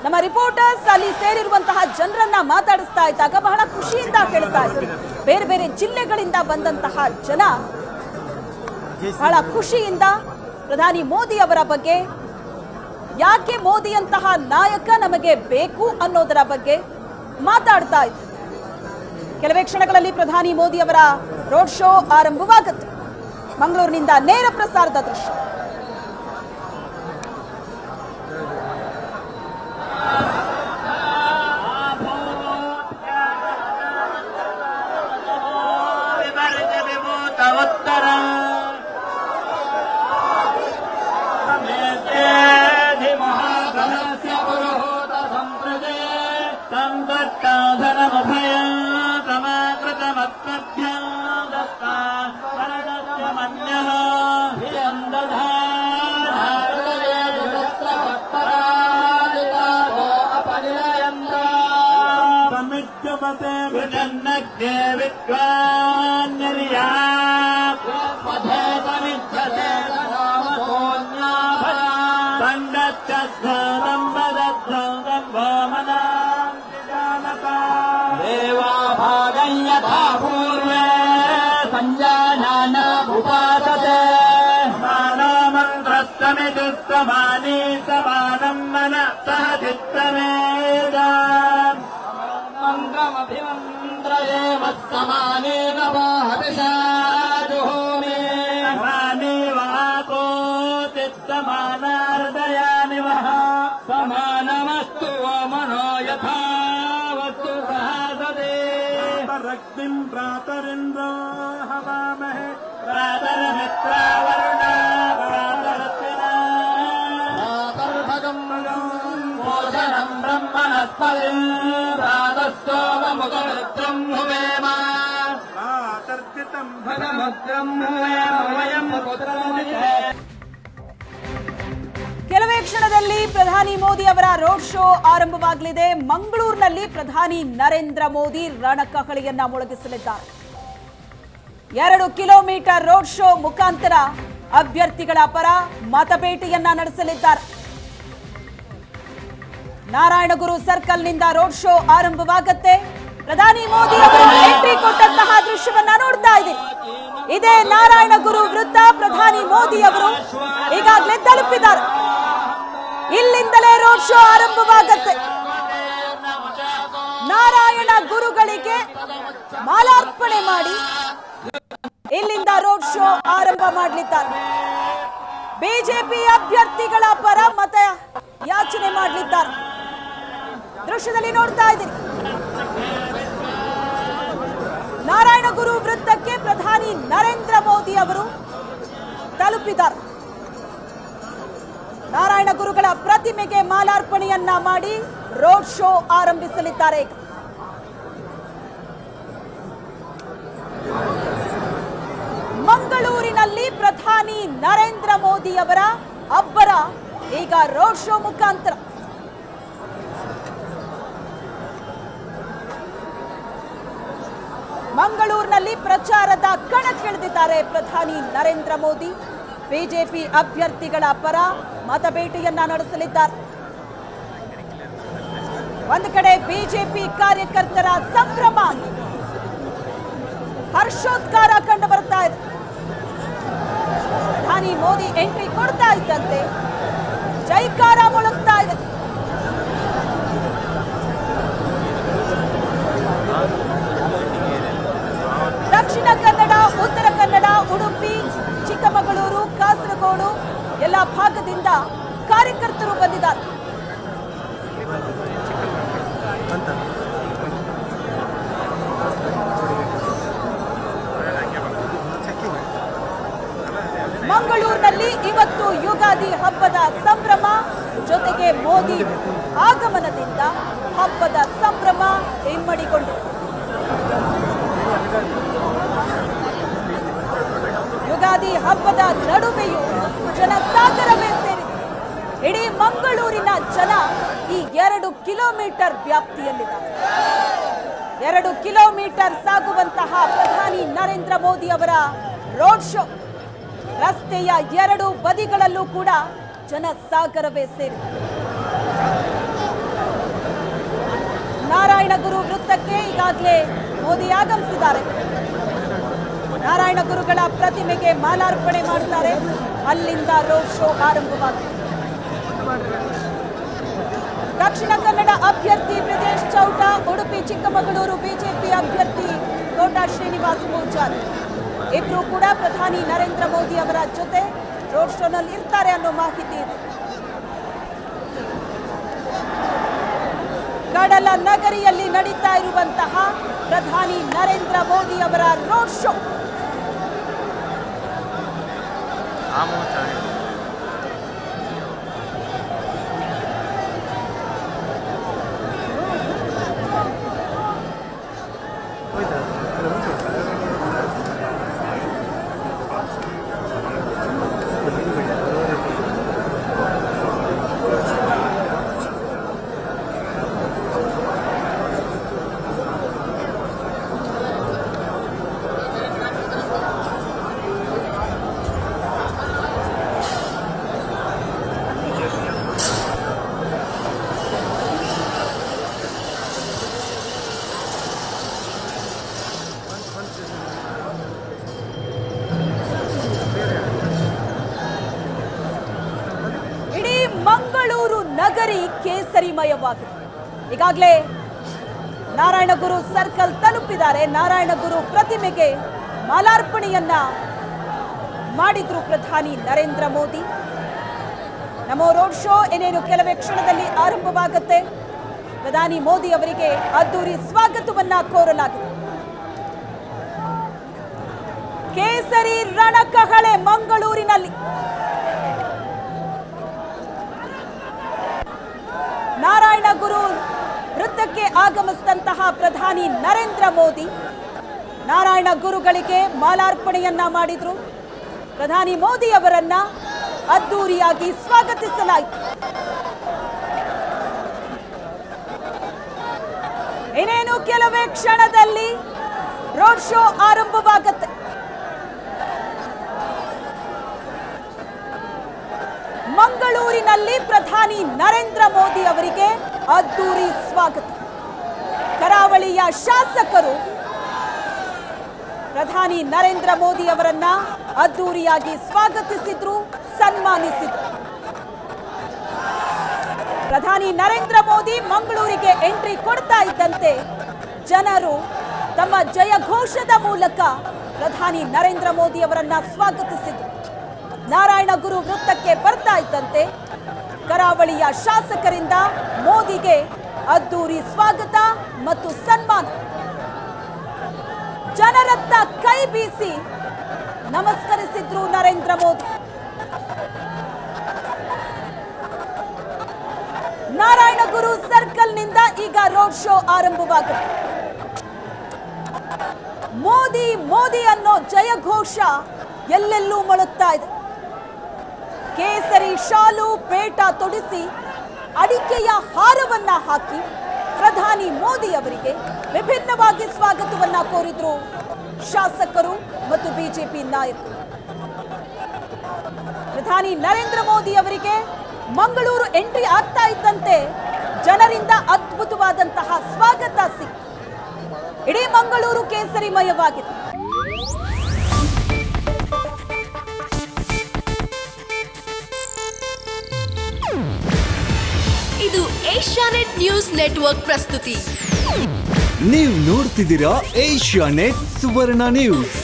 ನಮ್ಮ ರಿಪೋರ್ಟರ್ಸ್ ಅಲ್ಲಿ ಸೇರಿರುವಂತಹ ಜನರನ್ನ ಮಾತಾಡಿಸ್ತಾ ಇದ್ದಾಗ ಬಹಳ ಖುಷಿಯಿಂದ ಹೇಳ್ತಾ ಇದ್ರು. ಬೇರೆ ಬೇರೆ ಜಿಲ್ಲೆಗಳಿಂದ ಬಂದಂತಹ ಜನ ಬಹಳ ಖುಷಿಯಿಂದ ಪ್ರಧಾನಿ ಮೋದಿ ಅವರ ಬಗ್ಗೆ, ಯಾಕೆ ಮೋದಿಯಂತಹ ನಾಯಕ ನಮಗೆ ಬೇಕು ಅನ್ನೋದರ ಬಗ್ಗೆ ಮಾತಾಡ್ತಾ ಇದ್ರು. ಕೆಲವೇ ಕ್ಷಣಗಳಲ್ಲಿ ಪ್ರಧಾನಿ ಮೋದಿ ಅವರ ರೋಡ್ ಶೋ ಆರಂಭವಾಗುತ್ತೆ. ಮಂಗಳೂರಿನಿಂದ ನೇರ ಪ್ರಸಾರದ ದೃಶ್ಯ. समानी समानं मनः चित्तमेव मन्त्रमभिमन्त्रये मत्समाने नवाहविषाजुहोमि समाने वाको चित्तमानार्दयानि वः समानमस्तु मनो यथा वस्तु सहसदे रक्तिं प्रातरिन्द्रो हवामहे प्रातर्मित्रावरुणा ಕೆಲವೇ ಕ್ಷಣದಲ್ಲಿ ಪ್ರಧಾನಿ ಮೋದಿ ಅವರ ರೋಡ್ ಶೋ ಆರಂಭವಾಗಲಿದೆ. ಮಂಗಳೂರಿನಲ್ಲಿ ಪ್ರಧಾನಿ ನರೇಂದ್ರ ಮೋದಿ ರಣಕಹಳಿಯನ್ನ ಮೊಳಗಿಸಲಿದ್ದಾರೆ. 2 ಕಿಲೋಮೀಟರ್ ರೋಡ್ ಶೋ ಮುಖಾಂತರ ಅಭ್ಯರ್ಥಿಗಳ ಪರ ಮತಬೇಟೆಯನ್ನ ನಡೆಸಲಿದ್ದಾರೆ. ನಾರಾಯಣಗುರು ಸರ್ಕಲ್ನಿಂದ ರೋಡ್ ಶೋ ಆರಂಭವಾಗುತ್ತೆ. ಪ್ರಧಾನಿ ಮೋದಿ ಅವರು ಎಂಟ್ರಿ ಕೊಟ್ಟಂತಹ ದೃಶ್ಯವನ್ನ ನೋಡ್ತಾ ಇದ್ದೀವಿ. ಇದೇ ನಾರಾಯಣಗುರು ವೃತ್ತ. ಪ್ರಧಾನಿ ಮೋದಿ ಅವರು ಈಗಾಗಲೇ ತಲುಪಿದ್ದಾರೆ. ಇಲ್ಲಿಂದಲೇ ರೋಡ್ ಶೋ ಆರಂಭವಾಗುತ್ತೆ. ನಾರಾಯಣ ಗುರುಗಳಿಗೆ ಮಾಲಾರ್ಪಣೆ ಮಾಡಿ ಇಲ್ಲಿಂದ ರೋಡ್ ಶೋ ಆರಂಭ ಮಾಡಲಿದ್ದಾರೆ. ಬಿಜೆಪಿ ಅಭ್ಯರ್ಥಿಗಳ ಪರ ಮತ ಯಾಚನೆ ಮಾಡಲಿದ್ದಾರೆ. ದೃಶ್ಯದಲ್ಲಿ ನೋಡ್ತಾ ಇದ್ದೀರಿ. ನಾರಾಯಣಗುರು ವೃತ್ತಕ್ಕೆ ಪ್ರಧಾನಿ ನರೇಂದ್ರ ಮೋದಿ ಅವರು ತಲುಪಿದ್ದಾರೆ. ನಾರಾಯಣ ಗುರುಗಳ ಪ್ರತಿಮೆಗೆ ಮಾಲಾರ್ಪಣೆಯನ್ನ ಮಾಡಿ ರೋಡ್ ಶೋ ಆರಂಭಿಸಲಿದ್ದಾರೆ. ಮಂಗಳೂರಿನಲ್ಲಿ ಪ್ರಧಾನಿ ನರೇಂದ್ರ ಮೋದಿ ಅವರ ಅಬ್ಬರ ಈಗ ರೋಡ್ ಶೋ ಮುಖಾಂತರ. ಮಂಗಳೂರಿನಲ್ಲಿ ಪ್ರಚಾರದ ಕಣಕ್ಕಿಳಿದಿದ್ದಾರೆ ಪ್ರಧಾನಿ ನರೇಂದ್ರ ಮೋದಿ. ಬಿಜೆಪಿ ಅಭ್ಯರ್ಥಿಗಳ ಪರ ಮತಬೇಟೆಯನ್ನ ನಡೆಸಲಿದ್ದಾರೆ. ಒಂದು ಕಡೆ ಬಿಜೆಪಿ ಕಾರ್ಯಕರ್ತರ ಸಂಭ್ರಮ, ಹರ್ಷೋದ್ಗಾರ ಕಂಡು ಬರ್ತಾ ಇದೆ. ಪ್ರಧಾನಿ ಮೋದಿ ಎಂಟ್ರಿ ಕೊಡ್ತಾ ಇದ್ದಂತೆ ಜೈಕಾರ ಮೊಳಗ್ತಾ ಇದೆ. ದಕ್ಷಿಣ ಕನ್ನಡ, ಉತ್ತರ ಕನ್ನಡ, ಉಡುಪಿ, ಚಿಕ್ಕಮಗಳೂರು, ಕಾಸರಗೋಡು ಎಲ್ಲ ಭಾಗದಿಂದ ಕಾರ್ಯಕರ್ತರು ಬಂದಿದ್ದಾರೆ. ಮಂಗಳೂರಿನಲ್ಲಿ ಇವತ್ತು ಯುಗಾದಿ ಹಬ್ಬದ ಸಂಭ್ರಮ, ಜೊತೆಗೆ ಮೋದಿ ಆಗಮನದಿಂದ ಹಬ್ಬದ ಸಂಭ್ರಮ ಇಮ್ಮಡಿಗೊಂಡಿದೆ. ಯುಗಾದಿ ಹಬ್ಬದ ನಡುವೆಯೂ ಜನಸಾಗರವೇ ಸೇರಿದೆ. ಇಡೀ ಮಂಗಳೂರಿನ ಜನ ಈ 2 ಕಿಲೋಮೀಟರ್ ವ್ಯಾಪ್ತಿಯಲ್ಲಿದ್ದಾರೆ. 2 ಕಿಲೋಮೀಟರ್ ಸಾಗುವಂತಹ ಪ್ರಧಾನಿ ನರೇಂದ್ರ ಮೋದಿ ಅವರ ರೋಡ್ ಶೋ ರಸ್ತೆಯ 2 ಬದಿಗಳಲ್ಲೂ ಕೂಡ ಜನಸಾಗರವೇ ಸೇರಿದೆ. ನಾರಾಯಣಗುರು ವೃತ್ತಕ್ಕೆ ಈಗಾಗಲೇ ಮೋದಿ ಆಗಮಿಸಿದ್ದಾರೆ. ನಾರಾಯಣಗುರುಗಳ ಪ್ರತಿಮೆಗೆ ಮಾಲಾರ್ಪಣೆ ಮಾಡುತ್ತಾರೆ. ಅಲ್ಲಿಂದ ರೋಡ್ ಶೋ ಆರಂಭವಾಗಿದೆ. ದಕ್ಷಿಣ ಕನ್ನಡ ಅಭ್ಯರ್ಥಿ ಬ್ರಿಜೇಶ್ ಚೌಟ, ಉಡುಪಿ ಚಿಕ್ಕಮಗಳೂರು ಬಿಜೆಪಿ ಅಭ್ಯರ್ಥಿ ಕೋಟ ಶ್ರೀನಿವಾಸ್ ಪೂಜಾರಿ ಇಬ್ರು ಕೂಡ ಪ್ರಧಾನಿ ನರೇಂದ್ರ ಮೋದಿ ಅವರ ಜೊತೆ ರೋಡ್ ಶೋನಲ್ಲಿ ಇರ್ತಾರೆ ಅನ್ನೋ ಮಾಹಿತಿ ಇದೆ. ಕಡಲ ನಗರಿಯಲ್ಲಿ ನಡೀತಾ ಇರುವಂತಹ ಪ್ರಧಾನಿ ನರೇಂದ್ರ ಮೋದಿ ಅವರ ರೋಡ್ ಶೋ. ಮಂಗಳೂರು ನಗರಿ ಕೇಸರಿಮಯವಾಗಿದೆ. ಈಗಾಗಲೇ ನಾರಾಯಣಗುರು ಸರ್ಕಲ್ ತಲುಪಿದ್ದಾರೆ. ನಾರಾಯಣಗುರು ಪ್ರತಿಮೆಗೆ ಮಾಲಾರ್ಪಣೆಯನ್ನ ಮಾಡಿದ್ರು ಪ್ರಧಾನಿ ನರೇಂದ್ರ ಮೋದಿ. ನಮ್ಮ ರೋಡ್ ಶೋ ಇನ್ನೇನು ಕೆಲವೇ ಕ್ಷಣದಲ್ಲಿ ಆರಂಭವಾಗುತ್ತೆ. ಪ್ರಧಾನಿ ಮೋದಿ ಅವರಿಗೆ ಅದ್ದೂರಿ ಸ್ವಾಗತವನ್ನ ಕೋರಲಾಗಿದೆ. ಕೇಸರಿ ರಣಕಹಳೆ ಮಂಗಳೂರಿನಲ್ಲಿ. ನಾರಾಯಣಗುರು ವೃತ್ತಕ್ಕೆ ಆಗಮಿಸಿದಂತಹ ಪ್ರಧಾನಿ ನರೇಂದ್ರ ಮೋದಿ ನಾರಾಯಣ ಗುರುಗಳಿಗೆ ಮಾಲಾರ್ಪಣೆಯನ್ನ ಮಾಡಿದ್ರು. ಪ್ರಧಾನಿ ಮೋದಿ ಅವರನ್ನ ಅದ್ದೂರಿಯಾಗಿ ಸ್ವಾಗತಿಸಲಾಯಿತು. ಇನ್ನೇನು ಕೆಲವೇ ಕ್ಷಣದಲ್ಲಿ ರೋಡ್ ಶೋ ಆರಂಭವಾಗುತ್ತೆ. ಮಂಗಳೂರಿನಲ್ಲಿ ಪ್ರಧಾನಿ ನರೇಂದ್ರ ಮೋದಿ ಅವರಿಗೆ ಅದ್ದೂರಿ ಸ್ವಾಗತ. ಕರಾವಳಿಯ ಶಾಸಕರು ಪ್ರಧಾನಿ ನರೇಂದ್ರ ಮೋದಿ ಅವರನ್ನ ಅದ್ದೂರಿಯಾಗಿ ಸ್ವಾಗತಿಸಿದ್ರು, ಸನ್ಮಾನಿಸಿದ್ರು. ಪ್ರಧಾನಿ ನರೇಂದ್ರ ಮೋದಿ ಮಂಗಳೂರಿಗೆ ಎಂಟ್ರಿ ಕೊಡ್ತಾ ಇದ್ದಂತೆ ಜನರು ತಮ್ಮ ಜಯಘೋಷದ ಮೂಲಕ ಪ್ರಧಾನಿ ನರೇಂದ್ರ ಮೋದಿ ಅವರನ್ನ ಸ್ವಾಗತಿಸಿದ್ರು. ನಾರಾಯಣಗುರು ವೃತ್ತಕ್ಕೆ ಬರ್ತಾ ಇದ್ದಂತೆ ಕರಾವಳಿಯ ಶಾಸಕರಿಂದ ಮೋದಿಗೆ ಅದ್ದೂರಿ ಸ್ವಾಗತ ಮತ್ತು ಸನ್ಮಾನ. ಜನರತ್ತ ಕೈ ಬೀಸಿ ನಮಸ್ಕರಿಸಿದ್ರು ನರೇಂದ್ರ ಮೋದಿ. ನಾರಾಯಣಗುರು ಸರ್ಕಲ್ನಿಂದ ಈಗ ರೋಡ್ ಶೋ ಆರಂಭವಾಗುತ್ತೆ. ಮೋದಿ ಮೋದಿ ಅನ್ನೋ ಜಯಘೋಷ ಎಲ್ಲೆಲ್ಲೂ ಮೊಳಗ್ತಾ ಇದೆ. ಕೇಸರಿ ಶಾಲು ಪೇಟ ತೊಡಿಸಿ ಅಡಿಕೆಯ ಹಾರವನ್ನ ಹಾಕಿ ಪ್ರಧಾನಿ ಮೋದಿ ಅವರಿಗೆ ವಿಭಿನ್ನವಾಗಿ ಸ್ವಾಗತವನ್ನ ಕೋರಿದ್ರು ಶಾಸಕರು ಮತ್ತು ಬಿಜೆಪಿ ನಾಯಕರು. ಪ್ರಧಾನಿ ನರೇಂದ್ರ ಮೋದಿ ಅವರಿಗೆ ಮಂಗಳೂರು ಎಂಟ್ರಿ ಆಗ್ತಾ ಇದ್ದಂತೆ ಜನರಿಂದ ಅದ್ಭುತವಾದಂತಹ ಸ್ವಾಗತ ಸಿಕ್ಕಿತು. ಇಡೀ ಮಂಗಳೂರು ಕೇಸರಿಮಯವಾಗಿದೆ. ಇದು ಏಷ್ಯಾನೆಟ್ ನ್ಯೂಸ್ ನೆಟ್ವರ್ಕ್ ಪ್ರಸ್ತುತಿ. ನೀವು ನೋಡ್ತಿದ್ದೀರಾ ಏಷ್ಯಾನೆಟ್ ಸುವರ್ಣ ನ್ಯೂಸ್.